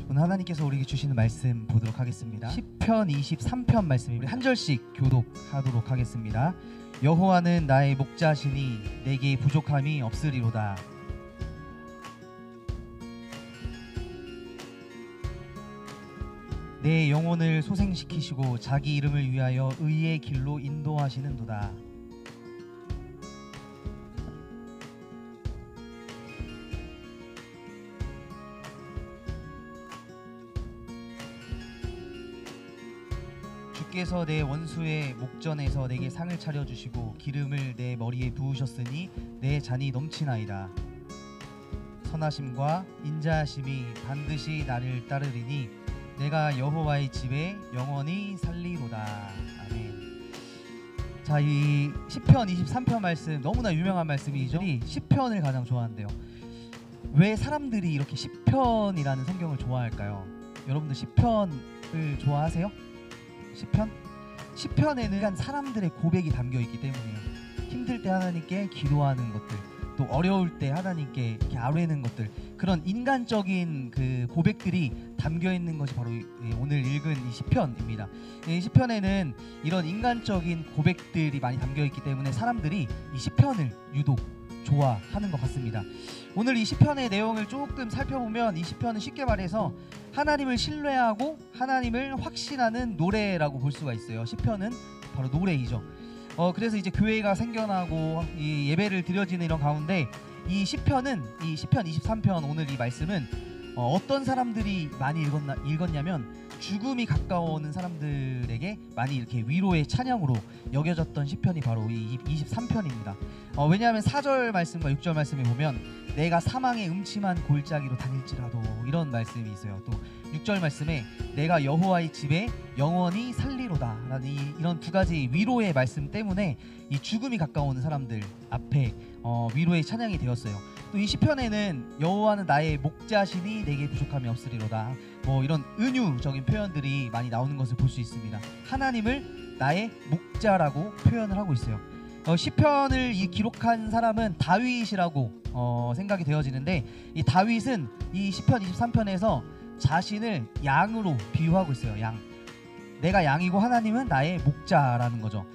오늘 하나님께서 우리에게 주시는 말씀 보도록 하겠습니다. 시편 23편 말씀입니다. 우리 한 절씩 교독하도록 하겠습니다. 여호와는 나의 목자시니 내게 부족함이 없으리로다. 내 영혼을 소생시키시고 자기 이름을 위하여 의의 길로 인도하시는도다. 주께서 내 원수의 목전에서 내게 상을 차려주시고 기름을 내 머리에 부으셨으니 내 잔이 넘치나이다. 선하심과 인자하심이 반드시 나를 따르리니 내가 여호와의 집에 영원히 살리로다. 아멘. 자, 이 시편 23편 말씀 너무나 유명한 말씀이죠. 시편을 가장 좋아한대요. 왜 사람들이 이렇게 시편이라는 성경을 좋아할까요? 여러분들 시편을 좋아하세요? 시편에는 사람들의 고백이 담겨 있기 때문이에요. 힘들 때 하나님께 기도하는 것들, 또 어려울 때 하나님께 이렇게 아뢰는 것들, 그런 인간적인 그 고백들이 담겨 있는 것이 바로 오늘 읽은 이 시편입니다. 이 시편에는 이런 인간적인 고백들이 많이 담겨 있기 때문에 사람들이 이 시편을 유독 좋아하는 것 같습니다. 오늘 이 시편의 내용을 조금 살펴보면 이 시편은 쉽게 말해서 하나님을 신뢰하고 하나님을 확신하는 노래라고 볼 수가 있어요. 시편은 바로 노래이죠. 그래서 이제 교회가 생겨나고 이 예배를 드려지는 이런 가운데 이 시편은, 이 시편 23편 오늘 이 말씀은 어떤 사람들이 많이 읽었냐면 죽음이 가까워오는 사람들에게 많이 이렇게 위로의 찬양으로 여겨졌던 시편이 바로 이 23편입니다. 왜냐하면 4절 말씀과 6절 말씀에 보면 내가 사망의 음침한 골짜기로 다닐지라도 이런 말씀이 있어요. 또 6절 말씀에 내가 여호와의 집에 영원히 살리로다 라는 이런 두 가지 위로의 말씀 때문에 이 죽음이 가까워오는 사람들 앞에 위로의 찬양이 되었어요. 또 이 시편에는 여호와는 나의 목자시니 내게 부족함이 없으리로다, 뭐 이런 은유적인 표현들이 많이 나오는 것을 볼 수 있습니다. 하나님을 나의 목자라고 표현을 하고 있어요. 시편을 기록한 사람은 다윗이라고 생각이 되어지는데, 이 다윗은 이 시편 23편에서 자신을 양으로 비유하고 있어요. 양. 내가 양이고 하나님은 나의 목자라는 거죠.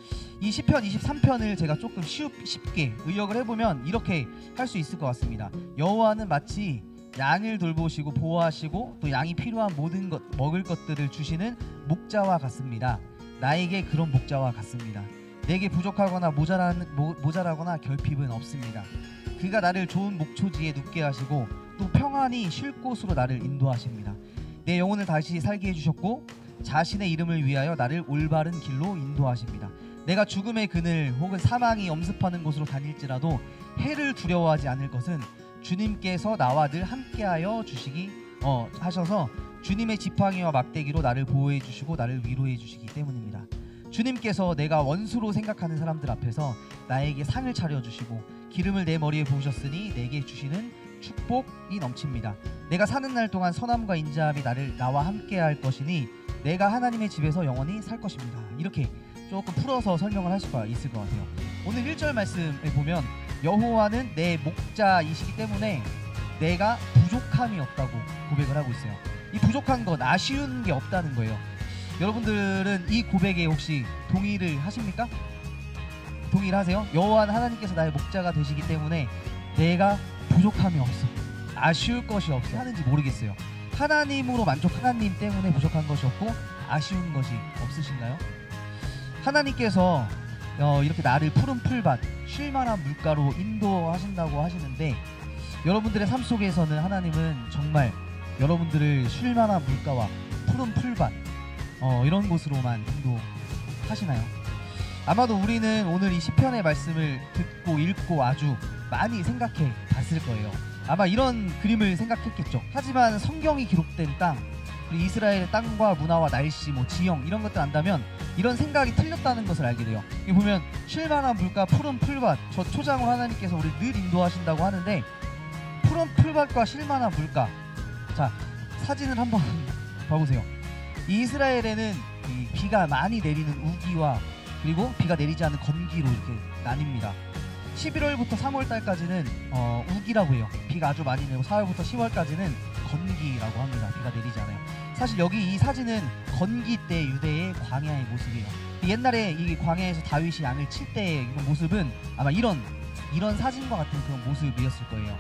이 시편 23편을 제가 조금 쉽게 의역을 해보면 이렇게 할 수 있을 것 같습니다. 여호와는 마치 양을 돌보시고 보호하시고 또 양이 필요한 모든 것, 먹을 것들을 주시는 목자와 같습니다. 나에게 그런 목자와 같습니다. 내게 부족하거나 모자라거나 결핍은 없습니다. 그가 나를 좋은 목초지에 눕게 하시고 또 평안히 쉴 곳으로 나를 인도하십니다. 내 영혼을 다시 살게 해주셨고 자신의 이름을 위하여 나를 올바른 길로 인도하십니다. 내가 죽음의 그늘 혹은 사망이 엄습하는 곳으로 다닐지라도 해를 두려워하지 않을 것은 주님께서 나와 늘 함께하여 주시기 하셔서 주님의 지팡이와 막대기로 나를 보호해 주시고 나를 위로해 주시기 때문입니다. 주님께서 내가 원수로 생각하는 사람들 앞에서 나에게 상을 차려주시고 기름을 내 머리에 부으셨으니 내게 주시는 축복이 넘칩니다. 내가 사는 날 동안 선함과 인자함이 나와 함께 할 것이니 내가 하나님의 집에서 영원히 살 것입니다. 이렇게 조금 풀어서 설명을 할 수가 있을 것 같아요. 오늘 1절 말씀에 보면 여호와는 내 목자이시기 때문에 내가 부족함이 없다고 고백을 하고 있어요. 이 부족한 것, 아쉬운 게 없다는 거예요. 여러분들은 이 고백에 혹시 동의를 하십니까? 동의를 하세요? 여호와는 하나님께서 나의 목자가 되시기 때문에 내가 부족함이 없어, 아쉬울 것이 없어 하는지 모르겠어요. 하나님으로 하나님 때문에 부족한 것이 없고 아쉬운 것이 없으신가요? 하나님께서 이렇게 나를 푸른 풀밭, 쉴만한 물가로 인도하신다고 하시는데 여러분들의 삶 속에서는 하나님은 정말 여러분들을 쉴만한 물가와 푸른 풀밭 이런 곳으로만 인도하시나요? 아마도 우리는 오늘 이 시편의 말씀을 듣고 읽고 아주 많이 생각해 봤을 거예요. 아마 이런 그림을 생각했겠죠. 하지만 성경이 기록된 땅, 그리고 이스라엘의 땅과 문화와 날씨, 지형 이런 것들 안다면 이런 생각이 틀렸다는 것을 알게 돼요. 여기 보면 쉴만한 물가, 푸른 풀밭, 저 초장으로 하나님께서 우리 늘 인도하신다고 하는데 푸른 풀밭과 쉴만한 물가, 자 사진을 한번 봐보세요. 이 이스라엘에는 이 비가 많이 내리는 우기와 그리고 비가 내리지 않는 건기로 이렇게 나뉩니다. 11월부터 3월달까지는 우기라고 해요. 비가 아주 많이 내고 4월부터 10월까지는 건기라고 합니다. 비가 내리지 않아요. 사실 여기 이 사진은 건기 때 유대의 광야의 모습이에요. 옛날에 이 광야에서 다윗이 양을 칠 때의 모습은 아마 이런 사진과 같은 그런 모습이었을 거예요.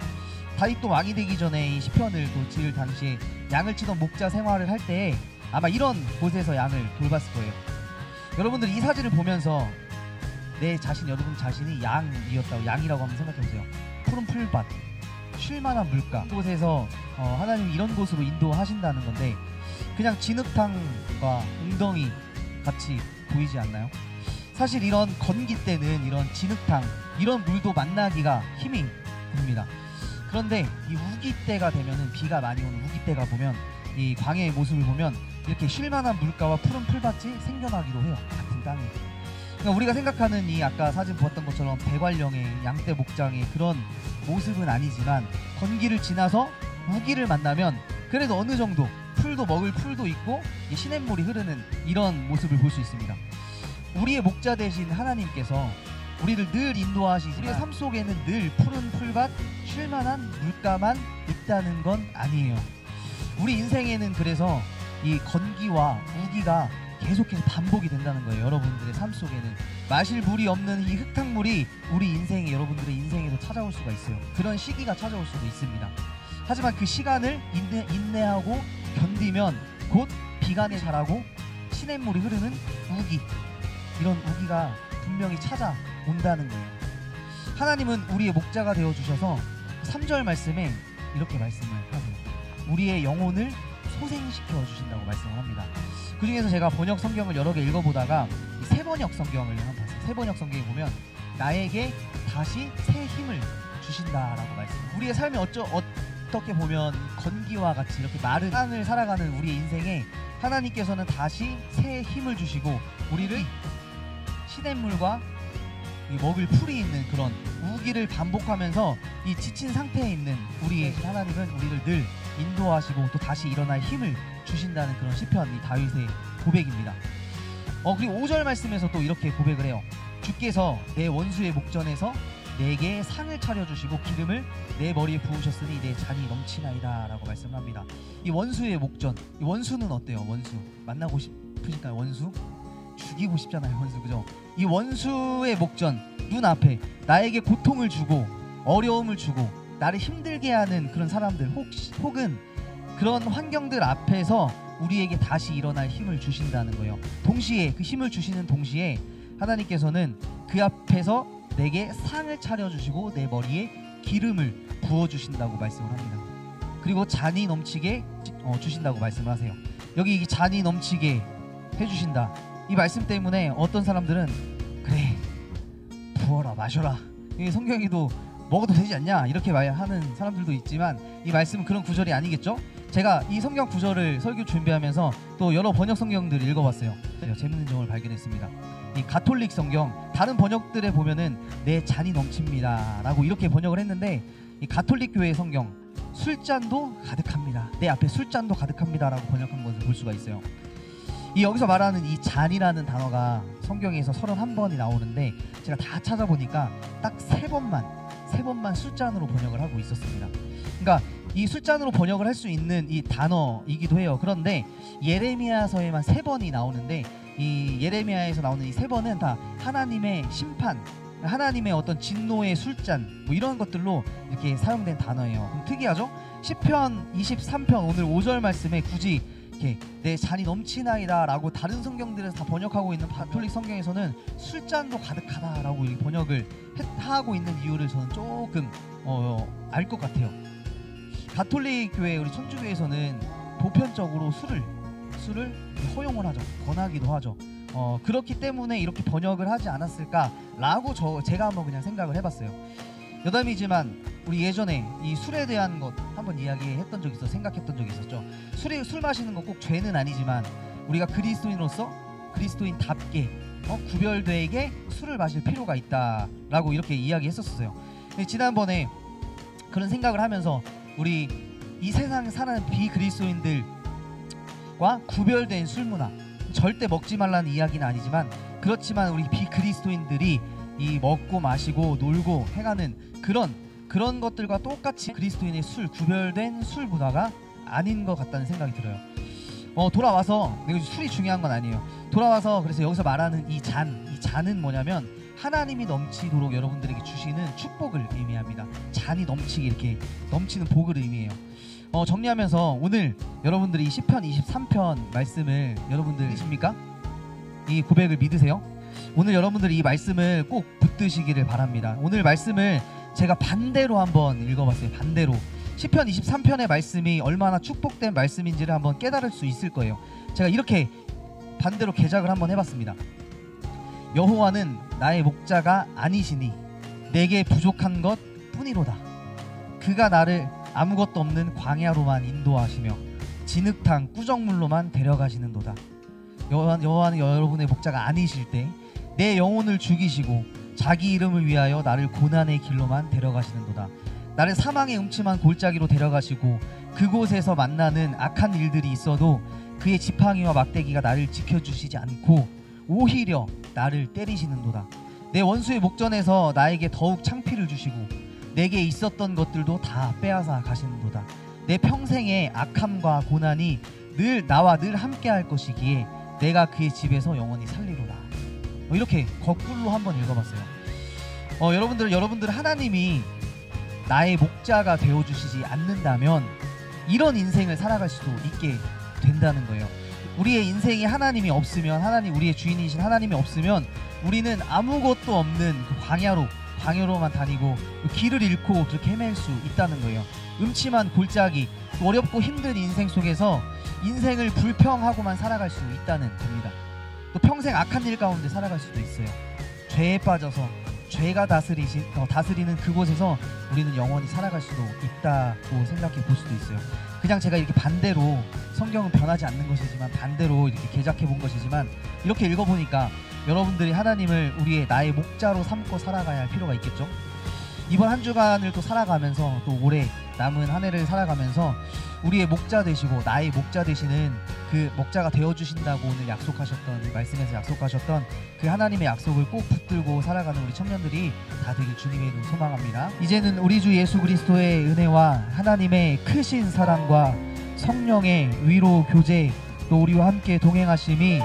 다윗도 왕이 되기 전에 이 시편을 또 지을 당시에 양을 치던 목자 생활을 할 때 아마 이런 곳에서 양을 돌봤을 거예요. 여러분들 이 사진을 보면서 여러분 자신이 양이라고 한번 생각해보세요. 푸른 풀밭, 쉴만한 물가, 그곳에서 하나님이 이런 곳으로 인도하신다는 건데 그냥 진흙탕과 웅덩이 같이 보이지 않나요? 사실 이런 건기 때는 이런 진흙탕, 이런 물도 만나기가 힘이 듭니다. 그런데 이 우기 때가 되면은, 비가 많이 오는 우기 때가 보면, 이 광야의 모습을 보면 이렇게 쉴만한 물가와 푸른 풀밭이 생겨나기도 해요. 같은 땅에. 그러니까 우리가 생각하는 이 아까 사진 보았던 것처럼 대관령의 양떼 목장의 그런 모습은 아니지만, 건기를 지나서 우기를 만나면 그래도 어느 정도 풀도 먹을 풀도 있고 시냇물이 흐르는 이런 모습을 볼 수 있습니다. 우리의 목자 되신 하나님께서 우리를 늘 인도하시지만 우리의 삶 속에는 늘 푸른 풀밭, 쉴만한 물가만 있다는 건 아니에요. 우리 인생에는 그래서 이 건기와 우기가 계속해서 반복이 된다는 거예요. 여러분들의 삶 속에는 마실 물이 없는 이 흙탕물이 우리 인생에, 여러분들의 인생에도 찾아올 수가 있어요. 그런 시기가 찾아올 수도 있습니다. 하지만 그 시간을 인내하고 견디면 곧 비가 자라고 시냇물이 흐르는 우기, 이런 우기가 분명히 찾아온다는 거예요. 하나님은 우리의 목자가 되어주셔서 3절 말씀에 이렇게 말씀을 하세요. 우리의 영혼을 소생시켜 주신다고 말씀을 합니다. 그 중에서 제가 번역 성경을 여러 개 읽어보다가 세번역 성경을 한번 봤어요. 세번역 성경에 보면 나에게 다시 새 힘을 주신다라고 말씀해요. 우리의 삶이 어떻게 보면 건기와 같이 이렇게 마른 땅을 살아가는 우리의 인생에 하나님께서는 다시 새 힘을 주시고 우리를 시냇물과 먹을 풀이 있는 그런 우기를 반복하면서 이 지친 상태에 있는 우리의 하나님은 우리를 늘 인도하시고 또 다시 일어날 힘을 주신다는 그런 시편, 이 다윗의 고백입니다. 그리고 5절 말씀에서 또 이렇게 고백을 해요. 주께서 내 원수의 목전에서 내게 상을 차려주시고 기름을 내 머리에 부으셨으니 내 잔이 넘치나이다 라고 말씀을 합니다. 이 원수의 목전, 이 원수는 어때요? 원수 만나고 싶으실까요? 원수? 죽이고 싶잖아요. 원수, 그죠? 이 원수의 목전, 눈앞에 나에게 고통을 주고 어려움을 주고 나를 힘들게 하는 그런 사람들, 혹은 그런 환경들 앞에서 우리에게 다시 일어날 힘을 주신다는 거예요. 동시에 그 힘을 주시는 동시에 하나님께서는 그 앞에서 내게 상을 차려주시고 내 머리에 기름을 부어주신다고 말씀을 합니다. 그리고 잔이 넘치게 주신다고 말씀을 하세요. 여기 이 잔이 넘치게 해주신다, 이 말씀 때문에 어떤 사람들은 그래 부어라 마셔라, 이 성경에도 먹어도 되지 않냐 이렇게 말하는 사람들도 있지만 이 말씀은 그런 구절이 아니겠죠? 제가 이 성경 구절을 설교 준비하면서 또 여러 번역 성경들을 읽어봤어요. 재밌는 점을 발견했습니다. 이 가톨릭 성경 다른 번역들에 보면은 내 잔이 넘칩니다 라고 이렇게 번역을 했는데, 이 가톨릭 교회 성경 술잔도 가득합니다, 내 앞에 술잔도 가득합니다 라고 번역한 것을 볼 수가 있어요. 이 여기서 말하는 이 잔이라는 단어가 성경에서 31번이 나오는데 제가 다 찾아보니까 딱 3번만 술잔으로 번역을 하고 있었습니다. 그러니까 이 술잔으로 번역을 할 수 있는 이 단어이기도 해요. 그런데 예레미야서에만 3번이 나오는데 이 예레미야에서 나오는 이 3번은 다 하나님의 심판, 하나님의 어떤 진노의 술잔 이런 것들로 이렇게 사용된 단어예요. 그럼 특이하죠? 시편 23편 오늘 5절 말씀에 굳이 이렇게 내 잔이 넘치나이다 라고 다른 성경들에서 다 번역하고 있는 가톨릭 성경에서는 술잔도 가득하다 라고 번역을 하고 있는 이유를 저는 조금 알 것 같아요. 가톨릭 교회, 우리 천주교에서는 보편적으로 술을 허용을 하죠. 권하기도 하죠. 그렇기 때문에 이렇게 번역을 하지 않았을까라고 제가 한번 그냥 생각을 해봤어요. 여담이지만 우리 예전에 이 술에 대한 것 한번 이야기했던 적이 생각했던 적이 있었죠. 술 마시는 거 꼭 죄는 아니지만 우리가 그리스도인으로서 그리스도인답게 구별되게 술을 마실 필요가 있다라고 이렇게 이야기했었어요. 근데 지난번에 그런 생각을 하면서 우리 이 세상에 사는 비그리스도인들과 구별된 술 문화, 절대 먹지 말라는 이야기는 아니지만 그렇지만 우리 비그리스도인들이 이 먹고 마시고 놀고 행하는 그런 것들과 똑같이 그리스도인의 구별된 술 문화가 아닌 것 같다는 생각이 들어요. 돌아와서 내가 술이 중요한 건 아니에요. 돌아와서 그래서 여기서 말하는 이 잔은 뭐냐면 하나님이 넘치도록 여러분들에게 주시는 축복을 의미합니다. 잔이 넘치게 이렇게 넘치는 복을 의미해요. 정리하면서 오늘 여러분들이 시편 23편 말씀을 여러분들 믿으십니까? 이 고백을 믿으세요? 오늘 여러분들이 이 말씀을 꼭 붙드시기를 바랍니다. 오늘 말씀을 제가 반대로 한번 읽어봤어요. 반대로 시편 23편의 말씀이 얼마나 축복된 말씀인지를 한번 깨달을 수 있을 거예요. 제가 이렇게 반대로 개작을 한번 해봤습니다. 여호와는 나의 목자가 아니시니 내게 부족한 것 뿐이로다. 그가 나를 아무것도 없는 광야로만 인도하시며 진흙탕 꾸정물로만 데려가시는도다. 여호와는 여러분의 목자가 아니실 때 내 영혼을 죽이시고 자기 이름을 위하여 나를 고난의 길로만 데려가시는도다. 나를 사망의 음침한 골짜기로 데려가시고 그곳에서 만나는 악한 일들이 있어도 그의 지팡이와 막대기가 나를 지켜주시지 않고 오히려 나를 때리시는도다. 내 원수의 목전에서 나에게 더욱 창피를 주시고 내게 있었던 것들도 다 빼앗아 가시는도다. 내 평생의 악함과 고난이 나와 늘 함께 할 것이기에 내가 그의 집에서 영원히 살리로다. 이렇게 거꾸로 한번 읽어봤어요. 여러분들 하나님이 나의 목자가 되어주시지 않는다면 이런 인생을 살아갈 수도 있게 된다는 거예요. 우리의 인생이 하나님이 없으면, 우리의 주인이신 하나님이 없으면 우리는 아무것도 없는 그 광야로만 다니고 길을 잃고 그렇게 헤맬 수 있다는 거예요. 음침한 골짜기, 어렵고 힘든 인생 속에서 인생을 불평하고만 살아갈 수 있다는 겁니다. 또 평생 악한 일 가운데 살아갈 수도 있어요. 죄에 빠져서 죄가 다스리는 그곳에서 우리는 영원히 살아갈 수도 있다고 생각해 볼 수도 있어요. 그냥 제가 이렇게 반대로, 성경은 변하지 않는 것이지만 반대로 이렇게 개작해 본 것이지만 이렇게 읽어보니까 여러분들이 하나님을 나의 목자로 삼고 살아가야 할 필요가 있겠죠. 이번 한 주간을 또 살아가면서 또 올해 남은 한 해를 살아가면서 우리의 목자 되시고 나의 목자 되시는 그 목자가 되어주신다고 오늘 약속하셨던, 말씀에서 약속하셨던 그 하나님의 약속을 꼭 붙들고 살아가는 우리 청년들이 다 되길 주님의 이름으로 소망합니다. 이제는 우리 주 예수 그리스도의 은혜와 하나님의 크신 사랑과 성령의 위로 교제, 또 우리와 함께 동행하심이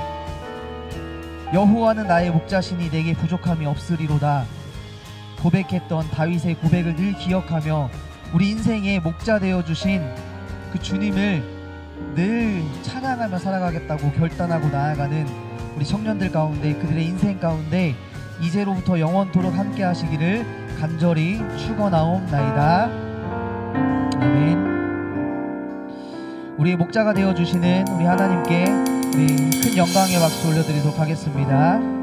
여호와는 나의 목자시니 내게 부족함이 없으리로다 고백했던 다윗의 고백을 늘 기억하며 우리 인생의 목자 되어주신 그 주님을 늘 찬양하며 살아가겠다고 결단하고 나아가는 우리 청년들 가운데, 그들의 인생 가운데 이제로부터 영원토록 함께 하시기를 간절히 축원하옵나이다. 아멘. 우리의 목자가 되어주시는 우리 하나님께 우리 큰 영광의 박수 올려드리도록 하겠습니다.